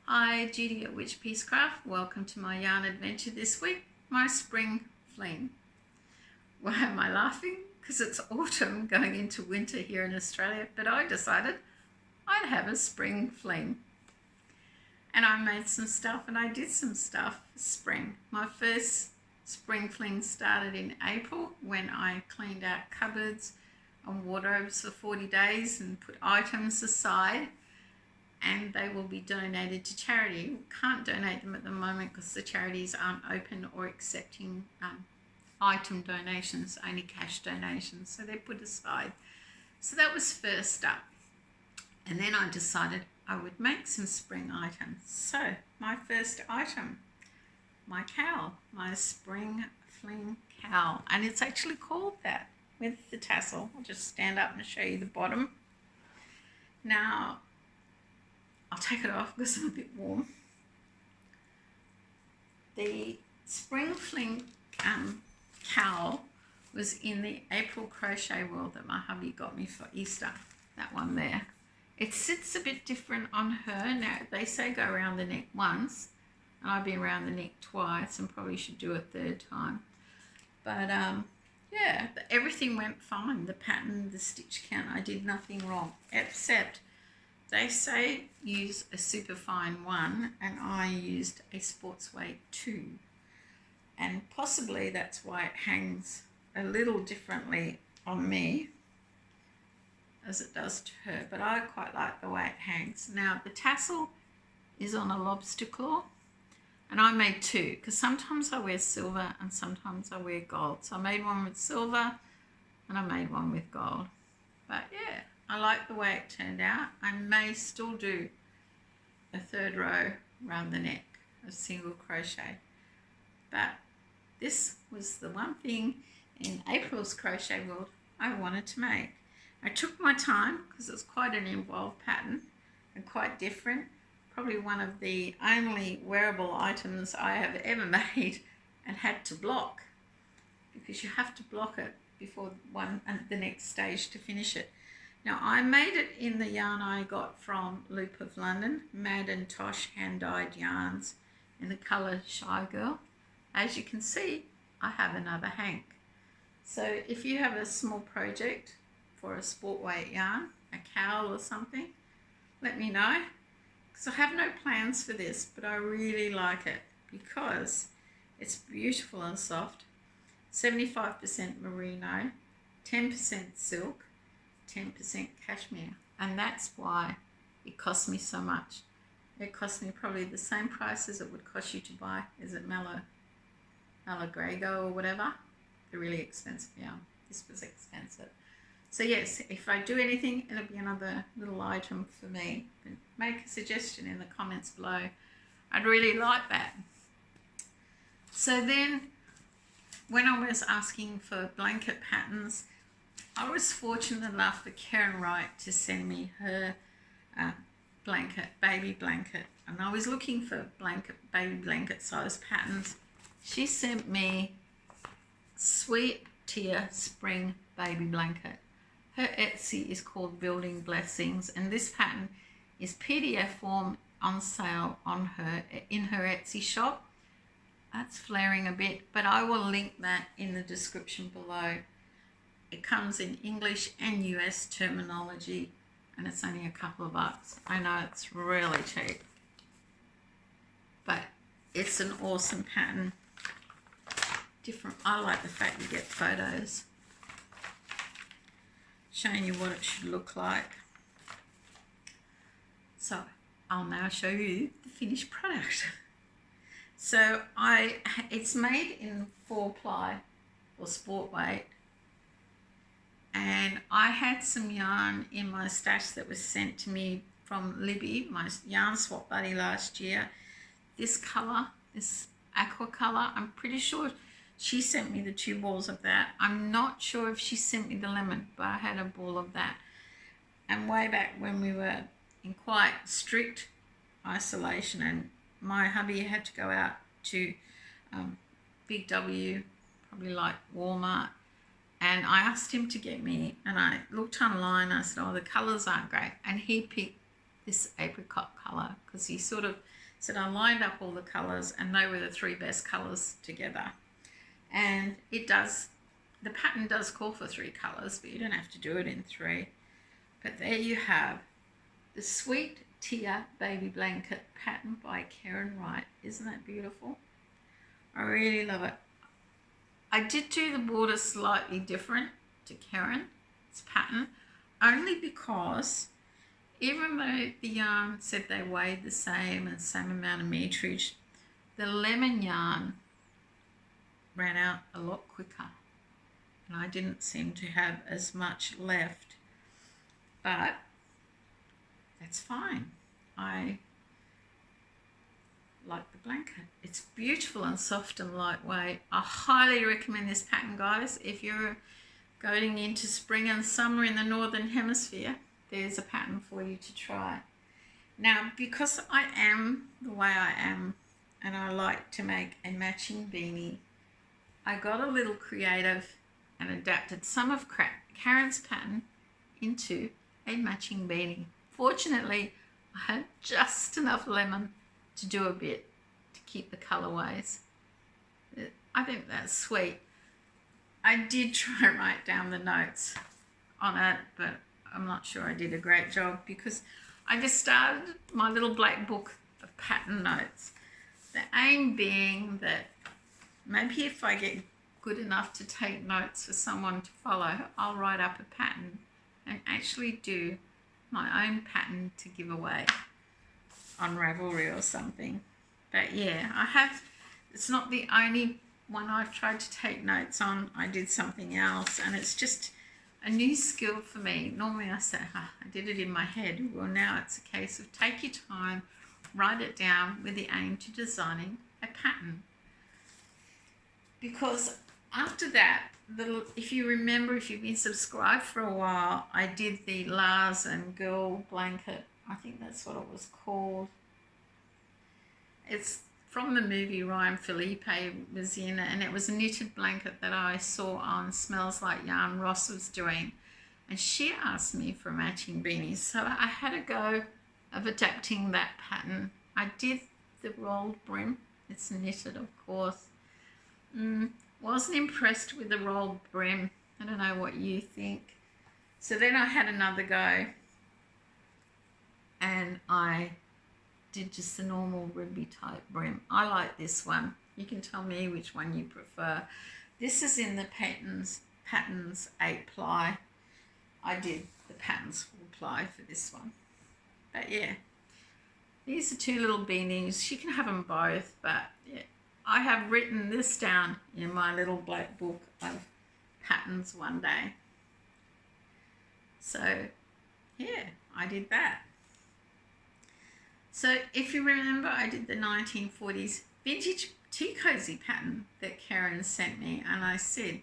Hi, Judy at Witchpeace Craft. Welcome to my yarn adventure this week, my spring fling. Why am I laughing? Because it's autumn going into winter here in Australia, but I decided I'd have a spring fling. And I made some stuff and I did some stuff for spring. My first spring fling started in April when I cleaned out cupboards and wardrobes for 40 days and put items aside, and they will be donated to charity. We can't donate them at the moment because the charities aren't open or accepting item donations, only cash donations, so they're put aside. So that was first up, and then I decided I would make some spring items. So my first item, my cowl, my spring fling cowl, and it's actually called that with the tassel. I'll just stand up and show you the bottom. Now I'll take it off because I'm a bit warm. The spring fling cowl was in the April crochet world that my hubby got me for Easter, that one there. It sits a bit different on her. Now they say go around the neck once, and I've been around the neck twice and probably should do a third time. But yeah, everything went fine. The pattern, the stitch count, I did nothing wrong, except they say use a super fine 1 and I used a sports weight 2, and possibly that's why it hangs a little differently on me as it does to her, but I quite like the way it hangs. Now the tassel is on a lobster claw, and I made 2 because sometimes I wear silver and sometimes I wear gold. So I made one with silver and I made one with gold. But yeah, I like the way it turned out. I may still do a third row around the neck of single crochet, but this was the one thing in April's crochet world I wanted to make. I took my time because it's quite an involved pattern and quite different. Probably one of the only wearable items I have ever made and had to block, because you have to block it before the next stage to finish it. Now I made it in the yarn I got from Loop of London, Mad and Tosh hand-dyed yarns in the colour Shy Girl. As you can see, I have another hank. So if you have a small project for a sport weight yarn, a cowl or something, let me know, because I have no plans for this, but I really like it because it's beautiful and soft. 75% merino, 10% silk, 10% cashmere, and that's why it cost me so much. It cost me probably the same price as it would cost you to buy, is it Malagrego or whatever, the really expensive yarn. This was expensive. So yes, if I do anything, it'll be another little item for me. But make a suggestion in the comments below. I'd really like that. So then, when I was asking for blanket patterns, I was fortunate enough for Kerryn Wright to send me her baby blanket. And I was looking for baby blanket size patterns. She sent me Sweet Tia Spring Baby Blanket. Her Etsy is called Building Blessings, and this pattern is PDF form on sale in her Etsy shop. That's flaring a bit, but I will link that in the description below. It comes in English and US terminology, and it's only a couple of bucks. I know it's really cheap, but it's an awesome pattern. Different. I like the fact you get photos showing you what it should look like. So I'll now show you the finished product. So it's made in 4-ply or sport weight, and I had some yarn in my stash that was sent to me from Libby, my yarn swap buddy last year. This colour, this aqua colour, I'm pretty sure she sent me the 2 balls of that. I'm not sure if she sent me the lemon, but I had a ball of that. And way back when we were in quite strict isolation and my hubby had to go out to Big W, probably like Walmart, and I asked him to get me, and I looked online, I said, oh, the colours aren't great, and he picked this apricot colour because he sort of said I lined up all the colours and they were the 3 best colours together. And it does, the pattern does call for 3 colours, but you don't have to do it in 3. But there you have the Sweet Tear Baby Blanket pattern by Kerryn Wright. Isn't that beautiful? I really love it. I did do the border slightly different to Kerryn's pattern, only because even though the yarn said they weighed the same and same amount of meterage, the lemon yarn ran out a lot quicker and I didn't seem to have as much left, but that's fine. I like the blanket. It's beautiful and soft and lightweight. I highly recommend this pattern, guys. If you're going into spring and summer in the northern hemisphere, there's a pattern for you to try. Now, because I am the way I am and I like to make a matching beanie, I got a little creative and adapted some of Kerryn's pattern into a matching beanie. Fortunately, I had just enough lemon to do a bit to keep the colorways. I think that's sweet. I did try and write down the notes on it, but I'm not sure I did a great job because I just started my little black book of pattern notes. The aim being that maybe if I get good enough to take notes for someone to follow, I'll write up a pattern and actually do my own pattern to give away on Ravelry or something. But yeah, it's not the only one I've tried to take notes on. I did something else and it's just a new skill for me. Normally I say, I did it in my head. Well, now it's a case of take your time, write it down with the aim to designing a pattern. Because after that, if you remember, if you've been subscribed for a while, I did the Larsen girl blanket. I think that's what it was called. It's from the movie Ryan Felipe was in, and it was a knitted blanket that I saw on Smells Like Yarn Ross was doing, and she asked me for matching beanies, so I had a go of adapting that pattern. I did the rolled brim. It's knitted, of course. Wasn't impressed with the rolled brim. I don't know what you think. So then I had another go and I did just the normal ribby type brim. I like this one. You can tell me which one you prefer. This is in the patterns 8 ply. I did the patterns 4 ply for this one. But yeah, these are 2 little beanies. You can have them both, but yeah, I have written this down in my little black book of patterns one day. So yeah, I did that. So if you remember, I did the 1940s vintage tea cozy pattern that Kerryn sent me, and I said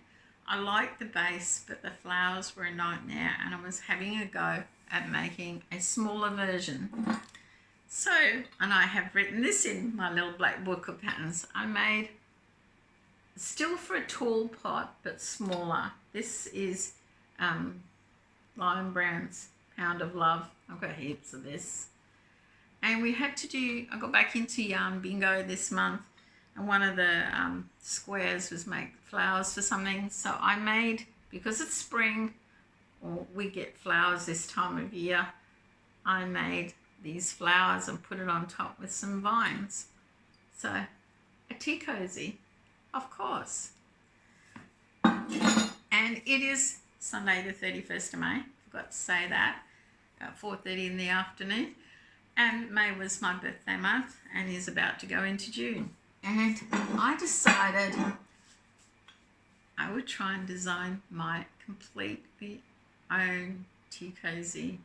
I liked the base but the flowers were a nightmare and I was having a go at making a smaller version. So, and I have written this in my little black book of patterns. I made still for a tall pot but smaller. This is Lion Brown's Pound of Love. I've got heaps of this. And we had to do, I got back into Yarn Bingo this month, and one of the squares was make flowers for something. So I made, because it's spring, or we get flowers this time of year, I made these flowers and put it on top with some vines. So a tea cozy, of course. And it is Sunday the 31st of May, forgot to say that, about 4:30 in the afternoon. And May was my birthday month and is about to go into June. And I decided I would try and design my completely own tea cozy.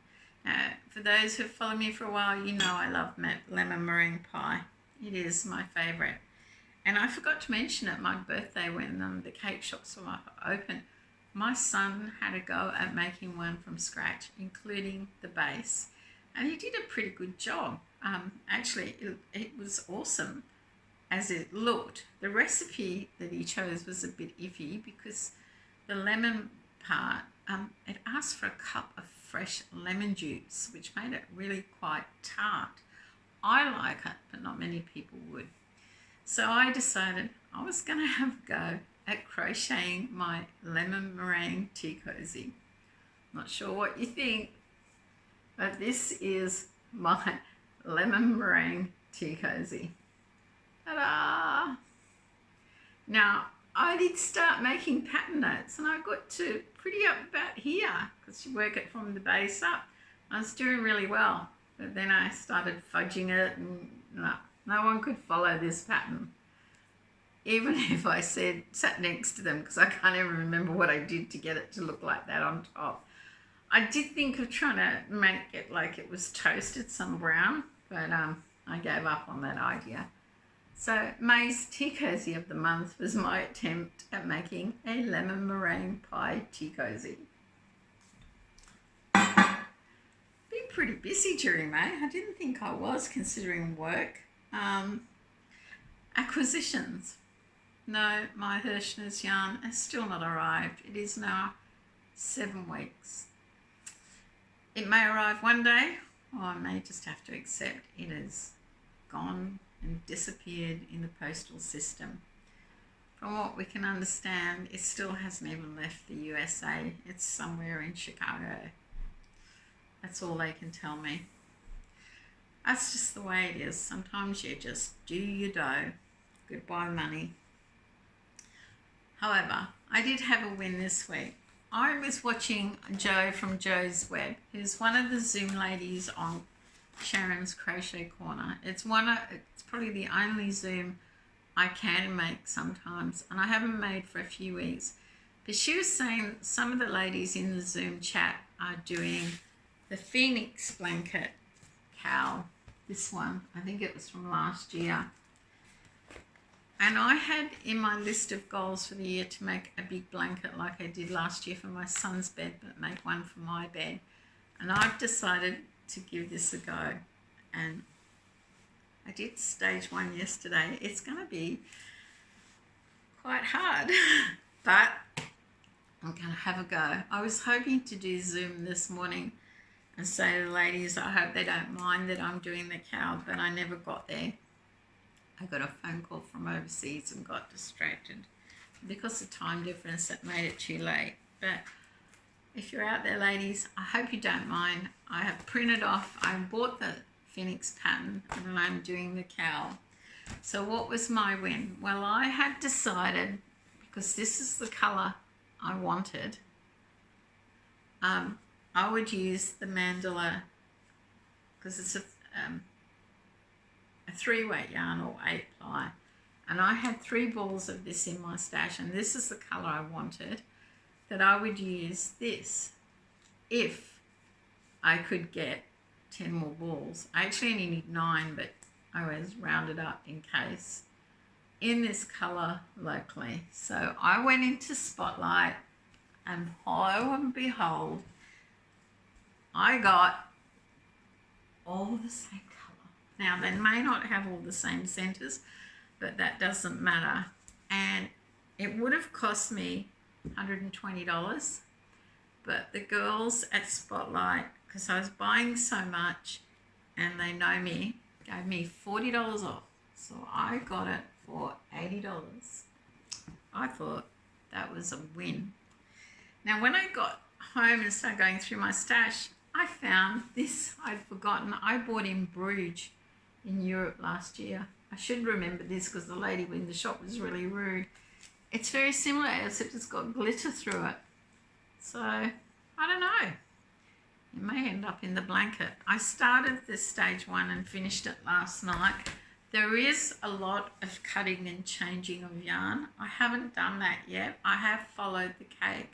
For those who have followed me for a while, you know I love lemon meringue pie. It is my favourite. And I forgot to mention at my birthday when the cake shops were open, my son had a go at making one from scratch, including the base. And he did a pretty good job. Actually, it was awesome as it looked. The recipe that he chose was a bit iffy because the lemon part, it asked for a cup of fresh lemon juice, which made it really quite tart. I like it, but not many people would. So I decided I was going to have a go at crocheting my lemon meringue tea cozy. Not sure what you think, but this is my lemon meringue tea cozy. Ta-da! Now, I did start making pattern notes and I got to pretty up about here because you work it from the base up. I was doing really well, but then I started fudging it and no one could follow this pattern. Even if I sat next to them, because I can't even remember what I did to get it to look like that on top. I did think of trying to make it like it was toasted some brown, but I gave up on that idea. So May's tea cozy of the month was my attempt at making a lemon meringue pie tea cozy. Been pretty busy during May. I didn't think I was, considering work. Acquisitions. No, my Hirschner's yarn has still not arrived. It is now 7 weeks. It may arrive one day, or I may just have to accept it is gone and disappeared in the postal system. From what we can understand, it still hasn't even left the USA. It's somewhere in Chicago. That's all they can tell me. That's just the way it is. Sometimes you just do your dough. Goodbye money. However, I did have a win this week. I was watching Jo from Jo's Web, who's one of the Zoom ladies on Sharon's Crochet Corner. It's probably the only Zoom I can make sometimes, and I haven't made for a few weeks. But she was saying some of the ladies in the Zoom chat are doing the Phoenix blanket cowl. This one, I think it was from last year. And I had in my list of goals for the year to make a big blanket like I did last year for my son's bed, but make one for my bed. And I've decided to give this a go. And I did stage 1 yesterday. It's going to be quite hard, but I'm going to have a go. I was hoping to do Zoom this morning and say to the ladies, I hope they don't mind that I'm doing the cowl, but I never got there. I got a phone call from overseas and got distracted. Because of time difference, that made it too late. But if you're out there, ladies, I hope you don't mind. I have printed off, I bought the Phoenix pattern and I'm doing the cowl. So what was my win? Well, I had decided, because this is the colour I wanted, I would use the mandala, because it's a 3-weight yarn or 8-ply, and I had 3 balls of this in my stash, and this is the colour I wanted, that I would use this if I could get 10 more balls. I actually only need 9, but I always round it up in case, in this colour locally. So I went into Spotlight, and lo and behold, I got all the same colour. Now, they may not have all the same centres, but that doesn't matter. And it would have cost me $120, but the girls at Spotlight, because I was buying so much and they know me, gave me $40 off. So I got it for $80. I thought that was a win. Now, when I got home and started going through my stash, I found this I'd forgotten. I bought in Bruges in Europe last year. I should remember this because the lady in the shop was really rude. It's very similar, except it's got glitter through it. So, I don't know. It may end up in the blanket. I started this stage 1 and finished it last night. There is a lot of cutting and changing of yarn. I haven't done that yet. I have followed the cake.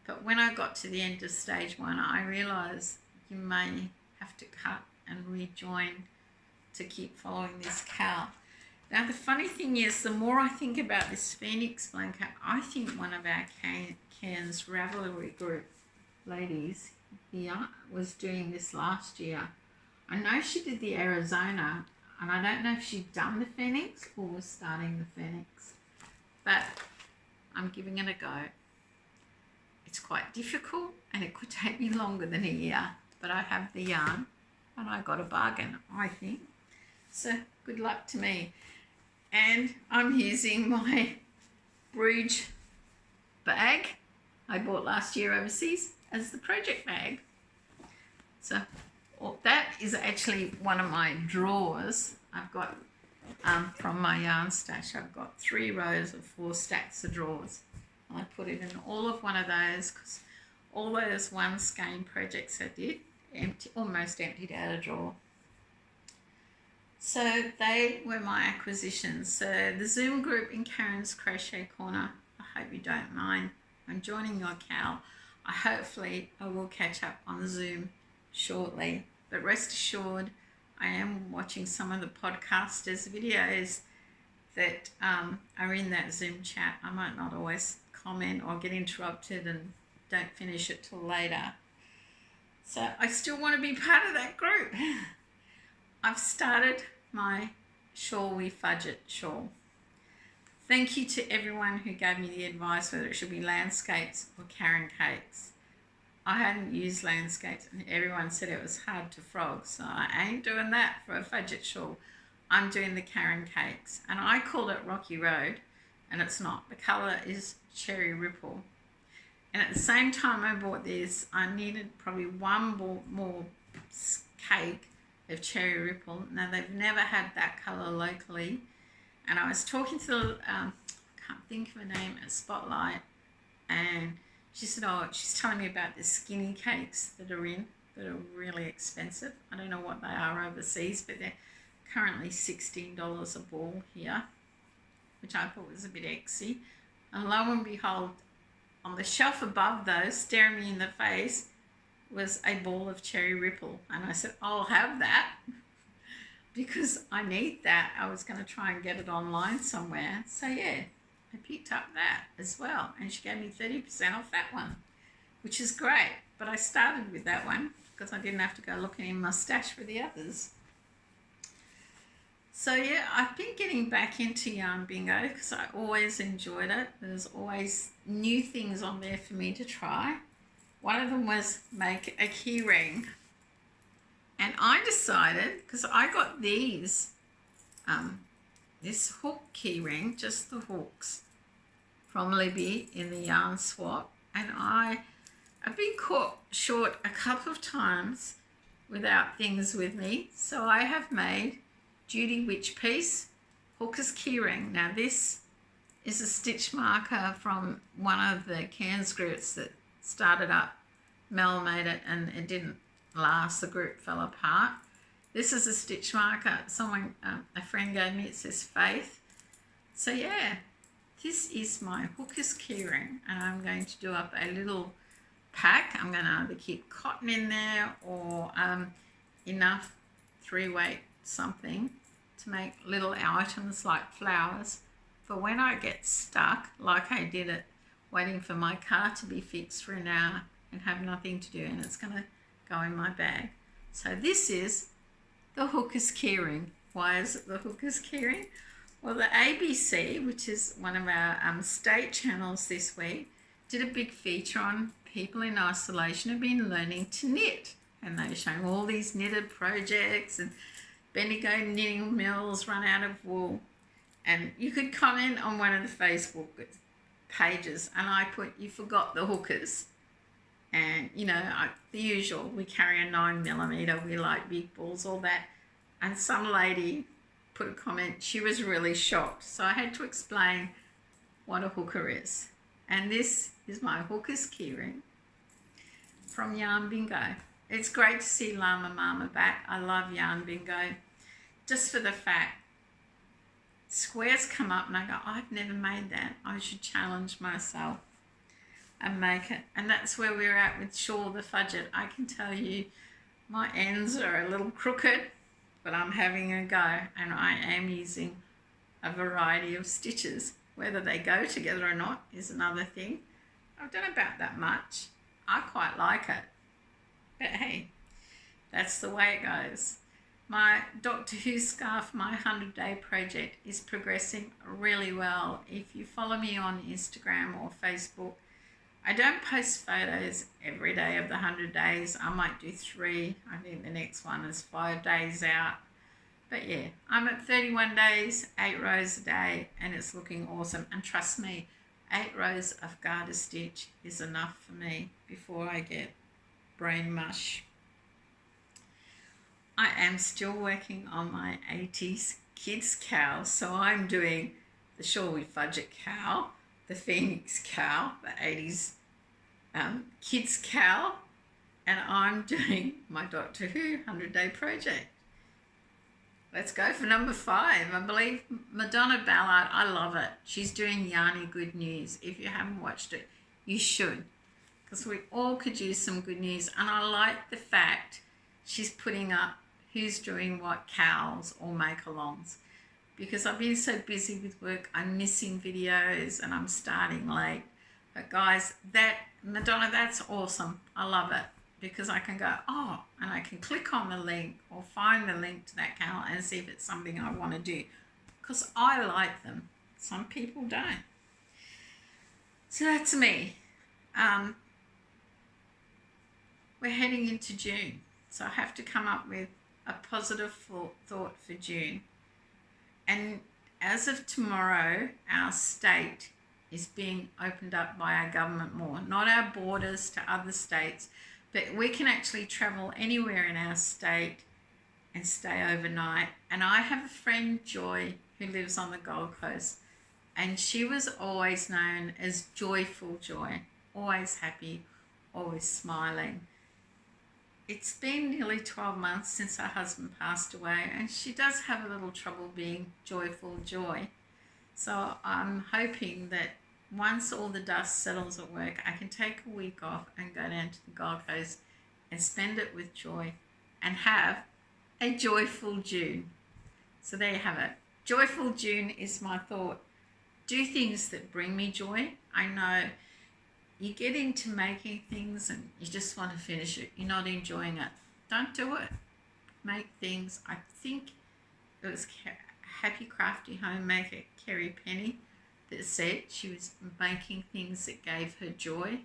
But when I got to the end of stage 1, I realised you may have to cut and rejoin to keep following this cowl. Now, the funny thing is, the more I think about this Phoenix blanket, I think one of our Cairns Ravelry group ladies here was doing this last year. I know she did the Arizona, and I don't know if she'd done the Phoenix or was starting the Phoenix, but I'm giving it a go. It's quite difficult and it could take me longer than a year, but I have the yarn and I got a bargain, I think. So good luck to me. And I'm using my Bruges bag I bought last year overseas as the project bag. So that is actually one of my drawers. I've got from my yarn stash, I've got 3 rows of 4 stacks of drawers. I put it in all of one of those because all those one skein projects I did almost emptied out a drawer. So they were my acquisitions. So the Zoom group in Karen's Crochet Corner, I hope you don't mind. I'm joining your cow. Hopefully I will catch up on Zoom shortly. But rest assured, I am watching some of the podcasters' videos that are in that Zoom chat. I might not always comment or get interrupted and don't finish it till later. So I still want to be part of that group. I've started my Shawl We Fudge It shawl. Thank you to everyone who gave me the advice whether it should be landscapes or Kerryn cakes. I hadn't used landscapes and everyone said it was hard to frog, so I ain't doing that for a Fudge It shawl. I'm doing the Kerryn cakes, and I called it Rocky Road, and it's not. The colour is Cherry Ripple. And at the same time I bought this, I needed probably one more cake of Cherry Ripple. Now, they've never had that colour locally. And I was talking to, I can't think of her name, at Spotlight, and she said, she's telling me about the skinny cakes that are really expensive. I don't know what they are overseas, but they're currently $16 a ball here, which I thought was a bit exy. And lo and behold, on the shelf above those, staring me in the face, was a ball of Cherry Ripple. And I said, I'll have that because I need that. I was going to try and get it online somewhere. So yeah, I picked up that as well. And she gave me 30% off that one, which is great. But I started with that one because I didn't have to go looking in my stash for the others. So yeah, I've been getting back into Yarn Bingo because I always enjoyed it. There's always new things on there for me to try. One of them was make a key ring. And I decided, because I got these, this hook key ring, just the hooks, from Libby in the yarn swap. And I've been caught short a couple of times without things with me. So I have made Judy Witchpeace hooker's keyring. Now this is a stitch marker from one of the Cairns groups that started up. Mel made it and it didn't last. The group fell apart. This is a stitch marker. Someone, a friend gave me. It says Faith. So yeah, this is my hooker's keyring, and I'm going to do up a little pack. I'm going to either keep cotton in there or enough 3-weight something to make little items like flowers for when I get stuck, like I did it waiting for my car to be fixed for an hour and have nothing to do, and it's going to go in my bag. So this is the hooker's keyring. Why is it the hooker's keyring? Well, the ABC, which is one of our state channels this week, did a big feature on people in isolation who've been learning to knit, and they were showing all these knitted projects and Bendigo knitting mills run out of wool. And you could comment on one of the Facebook pages, and I put, you forgot the hookers. And, you know, the usual, we carry a 9mm, we like big balls, all that. And some lady put a comment, she was really shocked. So I had to explain what a hooker is. And this is my hooker's keyring from Yarn Bingo. It's great to see Llama Mama back. I love Yarn Bingo. Just for the fact, squares come up and I go, I've never made that. I should challenge myself and make it. And that's where we're at with Shawl the Fudge It. I can tell you my ends are a little crooked, but I'm having a go, and I am using a variety of stitches. Whether they go together or not is another thing. I've done about that much. I quite like it. But hey, that's the way it goes. My Doctor Who scarf, my 100-day project, is progressing really well. If you follow me on Instagram or Facebook, I don't post photos every day of the 100 days. I might do 3. I think the next one is 5 days out. But yeah, I'm at 31 days, 8 rows a day, and it's looking awesome. And trust me, 8 rows of garter stitch is enough for me before I get brain mush. I am still working on my 80s kids cow, so I'm doing the Shawl with Fudge cow, the Phoenix cow, the 80s kids cow, and I'm doing my Doctor Who 100-day project. Let's go for number 5. I believe Madonna Ballard. I love it. She's doing Yarney Good News. If you haven't watched it, you should, because we all could use some good news. And I like the fact she's putting up who's doing what cows or make-alongs, because I've been so busy with work, I'm missing videos and I'm starting late. But guys, that Madonna, that's awesome. I love it, because I can go, oh, and I can click on the link or find the link to that channel and see if it's something I want to do, because I like them. Some people don't. So that's me. We're heading into June, so I have to come up with a positive thought for June. And as of tomorrow, our state is being opened up by our government more, not our borders to other states, but we can actually travel anywhere in our state and stay overnight. And I have a friend, Joy, who lives on the Gold Coast, and she was always known as Joyful Joy, always happy, always smiling. It's been nearly 12 months since her husband passed away, and she does have a little trouble being Joyful Joy. So I'm hoping that once all the dust settles at work, I can take a week off and go down to the Gold Coast and spend it with Joy and have a joyful June. So there you have it. Joyful June is my thought. Do things that bring me joy. I know you get into making things and you just want to finish it. You're not enjoying it. Don't do it. Make things. I think it was Happy Crafty Homemaker, Kerryn, that said she was making things that gave her joy.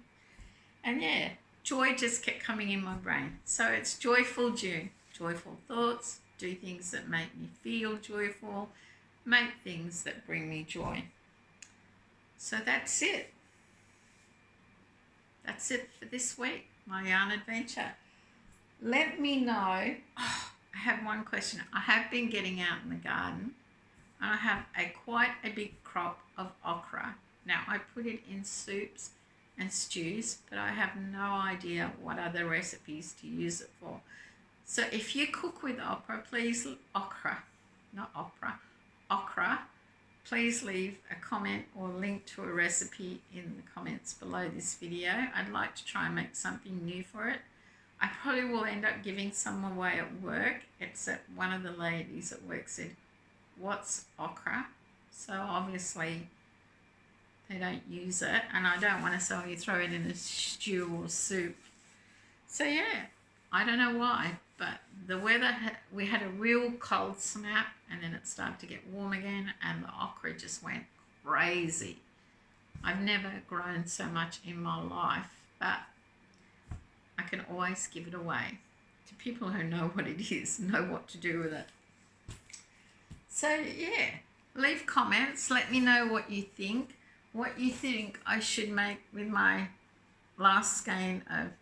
And yeah, joy just kept coming in my brain. So it's Joyful June. Joyful thoughts, do things that make me feel joyful, make things that bring me joy. So that's it. That's it for this week, my yarn adventure. Let me know. Oh, I have one question. I have been getting out in the garden, and I have quite a big crop of okra. Now, I put it in soups and stews, but I have no idea what other recipes to use it for. So if you cook with okra, please leave a comment or link to a recipe in the comments below this video. I'd like to try and make something new for it. I probably will end up giving some away at work, except one of the ladies at work said, "What's okra?" So obviously they don't use it, and I don't want to say you throw it in a stew or soup. So yeah, I don't know why, but the weather, we had a real cold snap, and then it started to get warm again, and the okra just went crazy. I've never grown so much in my life, but I can always give it away to people who know what it is, know what to do with it. So yeah, leave comments, let me know what you think I should make with my last skein of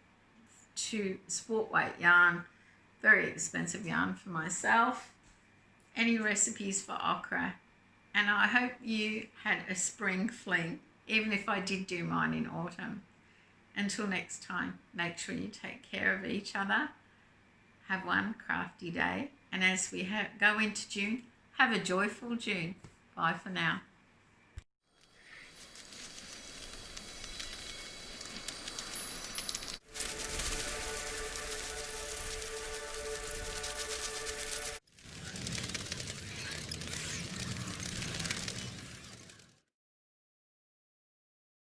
2 sport weight yarn, very expensive yarn for myself. Any recipes for okra, and I hope you had a spring fling, even if I did do mine in autumn. Until next time, make sure you take care of each other. Have one crafty day, and as we go into June, have a joyful June. Bye for now.